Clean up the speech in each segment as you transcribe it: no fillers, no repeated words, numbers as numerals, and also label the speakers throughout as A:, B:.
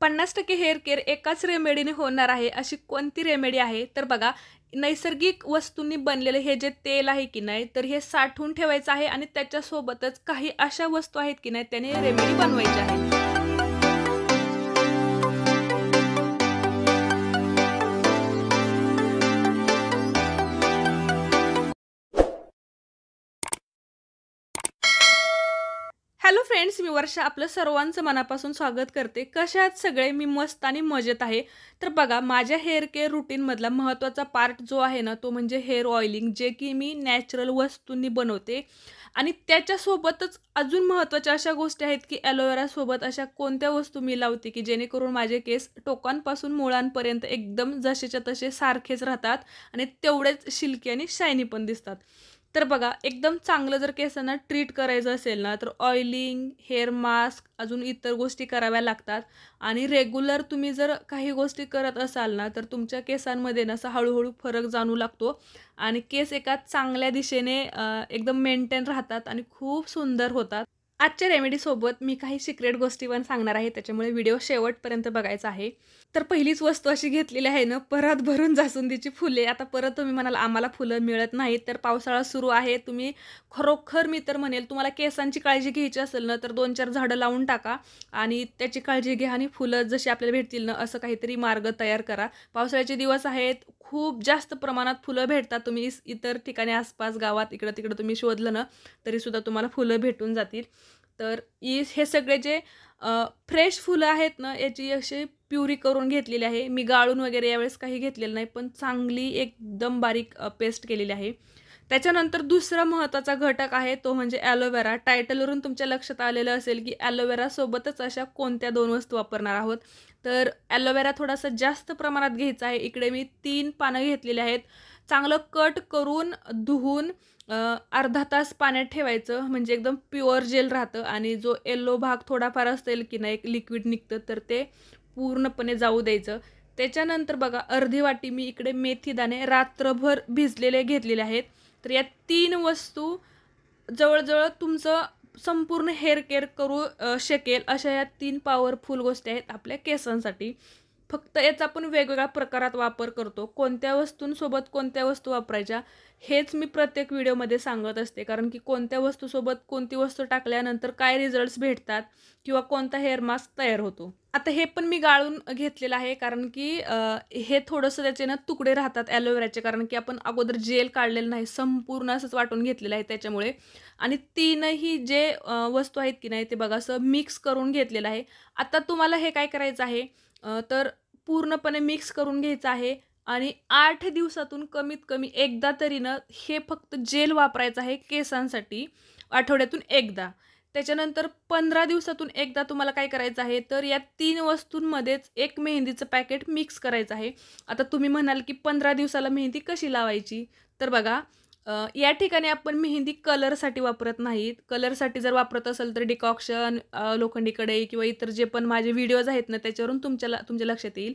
A: 50% hair care एकाच रेमेडीने होणार आहे, अशी कोणती रेमेडी आहे? तर बघा, नैसर्गिक वस्तूंनी बनलेलं हे जे तेल आहे की नाही, तर हे साठवून ठेवायचं आहे आणि त्याच्यासोबतच काही अशा वस्तू आहेत की नाही, त्याने रेमेडी बनवायची आहे. हॅलो फ्रेंड्स, मी वर्षा आपलं सर्वांचं मनापासून स्वागत करते. कशा आहात सगळे? मी मस्त आणि मजेत आहे. तर बघा, माझ्या हेअर केअर रूटीनमधला महत्त्वाचा पार्ट जो आहे ना, तो म्हणजे हेअर ऑइलिंग, जे की मी नॅचरल वस्तूंनी बनवते. आणि त्याच्यासोबतच अजून महत्त्वाच्या अशा गोष्टी आहेत की ॲलोवेरासोबत अशा कोणत्या वस्तू मी लावते की जेणेकरून माझे केस टोकांपासून मुळांपर्यंत एकदम जसेच्या तसे सारखेच राहतात आणि तेवढेच सिल्की आणि शायनी पण दिसतात. तर बघा, एकदम चांगलं जर केसांना ट्रीट करायचं असेल ना, तर ऑइलिंग, हेअर मास्क, अजून इतर गोष्टी कराव्या लागतात. आणि रेग्युलर तुम्ही जर काही गोष्टी करत असाल ना, तर तुमच्या केसांमध्ये ना असा हळूहळू फरक जाणवू लागतो आणि केस एका चांगल्या दिशेने एकदम मेंटेन राहतात आणि खूप सुंदर होतात. आजच्या रेमेडीसोबत मी काही सिक्रेट गोष्टी पण सांगणार आहे, त्याच्यामुळे व्हिडिओ शेवटपर्यंत बघायचा आहे. तर पहिलीच वस्तू अशी घेतलेली आहे ना, परत भरून जास्वंदीची फुले. आता परत तुम्ही म्हणाल आम्हाला फुलं मिळत नाहीत, तर पावसाळा सुरू आहे. तुम्ही खरोखर मी तर म्हणेल, तुम्हाला केसांची काळजी घ्यायची असेल ना, तर 2-4 झाडं लावून टाका आणि त्याची काळजी घ्या आणि फुलं जशी आपल्याला भेटतील ना, असं काहीतरी मार्ग तयार करा. पावसाळ्याचे दिवस आहेत, खूप जास्त प्रमाणात फुलं भेटतात. तुम्ही इतर ठिकाणी आसपास गावात इकडं-तिकडं तुम्ही शोधलं ना, तरीसुद्धा तुम्हाला फुलं भेटून जातील. तर हे सगळे जे फ्रेश फुलं आहेत ना, याची अशी प्युरी करून घेतलेली आहे. मी गाळून वगैरे यावेळेस काही घेतलेलं नाही, पण चांगली एकदम बारीक पेस्ट केलेली आहे. त्याच्यानंतर दुसरा महत्त्वाचा घटक आहे तो म्हणजे ॲलोवेरा. टायटलवरून तुमच्या लक्षात आलेलं असेल की ॲलोवेरासोबतच अशा कोणत्या 2 वस्तू वापरणार आहोत. तर ॲलोवेरा थोडासा जास्त प्रमाणात घ्यायचा आहे. इकडे मी 3 पानं घेतलेली आहेत. चांगलं कट करून, धुवून अर्धा तास पाण्यात ठेवायचं, म्हणजे एकदम प्युअर जेल राहतं आणि जो येलो भाग थोडाफार असेल की नाही, एक लिक्विड निघतं, तर ते पूर्णपणे जाऊ द्यायचं. त्याच्यानंतर बघा, अर्धी वाटी मी इकडे मेथीदाणे रात्रभर भिजलेले घेतलेले आहेत. तर या 3 वस्तू जवळ तुमचं संपूर्ण हेअर केअर करू शकेल अशा या 3 पॉवरफुल गोष्टी आहेत आपल्या केसांसाठी. फक्त याचा आपण वेगवेगळ्या प्रकारात वापर करतो. कोणत्या वस्तूंसोबत कोणत्या वस्तू वापरायच्या हेच मी प्रत्येक व्हिडिओमध्ये सांगत असते. कारण की कोणत्या वस्तूसोबत कोणती वस्तू टाकल्यानंतर काय रिझल्ट्स भेटतात किंवा कोणता हेअर मास्क तयार होतो. आता हे पण मी गाळून घेतलेलं आहे, कारण की हे थोडंसं त्याचे ना तुकडे राहतात ॲलोवेराचे, कारण की आपण अगोदर जेल काढलेलं नाही, संपूर्ण असंच वाटून घेतलेलं आहे त्याच्यामुळे. आणि तीनही जे वस्तू आहेत की नाही, ते बघा असं मिक्स करून घेतलेलं आहे. आता तुम्हाला हे काय करायचं आहे, तर पूर्णपणे मिक्स करून घ्यायचं आहे आणि 8 दिवसातून कमीत कमी एकदा तरी ना हे फक्त जेल वापरायचं आहे केसांसाठी, आठवड्यातून एकदा. त्याच्यानंतर 15 दिवसातून एकदा तुम्हाला काय करायचं आहे, तर या 3 वस्तूंमध्येच एक मेहंदीचं पॅकेट मिक्स करायचं आहे. आता तुम्ही म्हणाल की 15 दिवसाला मेहंदी कशी लावायची? तर बघा, या ठिकाणी आपण मेहंदी कलरसाठी वापरत नाहीत. कलरसाठी जर वापरत असेल तर डिकॉक्शन, लोखंडी कढई किंवा इतर जे पण माझे व्हिडिओज आहेत ना, त्याच्यावरून तुमच्या लक्षात येईल.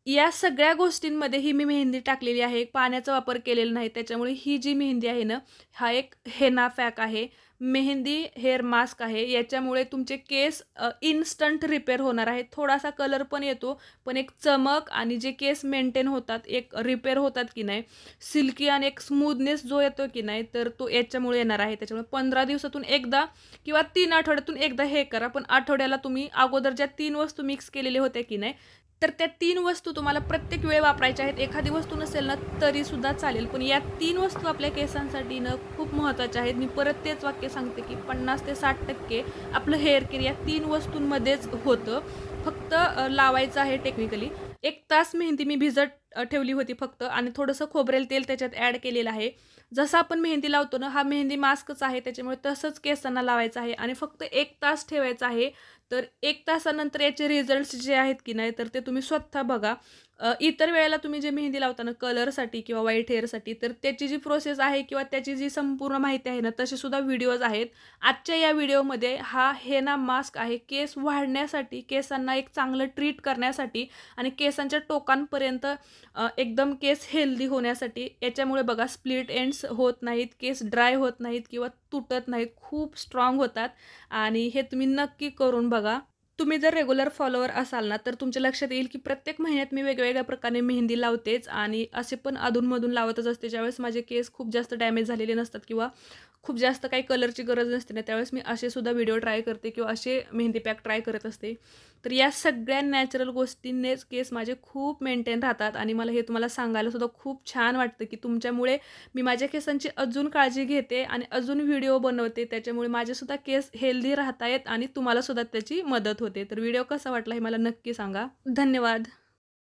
A: या सगळ्या गोष्टींमध्ये ही मी मेहंदी टाकलेली आहे. पाण्याचा वापर केलेला नाही. त्याच्यामुळे ही जी मेहंदी आहे ना, हा एक हेना पॅक आहे. मेहंदी हेअर मास्क आहे. याच्यामुळे तुमचे केस इन्स्टंट रिपेअर होणार आहेत. थोडासा कलर पण येतो, पण एक चमक आणि जे केस मेंटेन होतात, एक रिपेअर होतात की नाही, सिल्की आणि एक स्मूथनेस जो येतो की नाही, तर तो याच्यामुळे येणार आहे. त्याच्यामुळे 15 दिवसातून एकदा किंवा 3 आठवड्यातून एकदा हे करा. पण आठवड्याला तुम्ही अगोदर ज्या 3 वस्तू मिक्स केलेल्या होत्या की नाही, तर त्या 3 वस्तू तुम्हाला प्रत्येक वेळी वापरायच्या आहेत. एखादी वस्तू नसेल ना तरीसुद्धा चालेल. पण या 3 वस्तू आपल्या केसांसाठी ना खूप महत्त्वाच्या आहेत. मी परत तेच वाक्य सांगते की 50 ते 60% आपलं हेअर केअर या 3 वस्तूंमध्येच होतं. फक्त लावायचं आहे टेक्निकली. 1 तास मेहंदी मी भिजत ठेवली होती फक्त आणि थोडंसं खोबरेल तेल त्याच्यात ॲड केलेलं आहे. जसं आपण मेहंदी लावतो ना, हा मेहंदी मास्कच आहे, त्याच्यामुळे तसंच केसांना लावायचं आहे आणि फक्त 1 तास ठेवायचं आहे. तर 1 तासानंतर याचे रिझल्ट्स जे आहेत की नाही, तर ते तुम्ही स्वतः बघा. इतर वेळेला तुम्ही जे मेहंदी लावता कलरसाठी किंवा व्हाईट हेअरसाठी, तर त्याची जी प्रोसेस आहे किंवा त्याची जी संपूर्ण माहिती आहे ना, तसेसुद्धा व्हिडिओज आहेत. आजच्या या व्हिडिओमध्ये हा हेना मास्क आहे केस वाढण्यासाठी, केसांना एक चांगलं ट्रीट करण्यासाठी आणि केसांच्या टोकांपर्यंत एकदम केस हेल्दी होण्यासाठी. याच्यामुळे बघा, स्प्लिट एंड्स होत नाहीत, केस ड्राय होत नाहीत किंवा तुटत नाहीत, खूप स्ट्रॉंग होतात आणि हे तुम्ही नक्की करून बघा. तुम्ही जर रेग्युलर फॉलोवर असाल ना, तर तुमच्या लक्षात येईल की प्रत्येक महिन्यात मी वेगवेगळ्या प्रकारे मेहंदी लावतेच आणि असे पण अधूनमधून लावतच असते. ज्यावेळेस माझे केस खूप जास्त डॅमेज झालेले नसतात किंवा खूप जास्त काही कलरची गरज नसते ना, त्यावेळेस मी असे सुद्धा व्हिडिओ ट्राय करते किंवा असे मेहंदी पॅक ट्राय करत असते. तर या सगळ्या नॅचरल गोष्टींनीच केस माझे खूप मेंटेन राहतात आणि मला हे तुम्हाला सांगायला सुद्धा खूप छान वाटतं, की तुमच्यामुळे मी माझ्या केसांची अजून काळजी घेते आणि अजून व्हिडिओ बनवते. त्याच्यामुळे माझेसुद्धा केस हेल्दी राहतायत आणि तुम्हालासुद्धा त्याची मदत होते. तर व्हिडिओ कसा वाटला हे मला नक्की सांगा. धन्यवाद.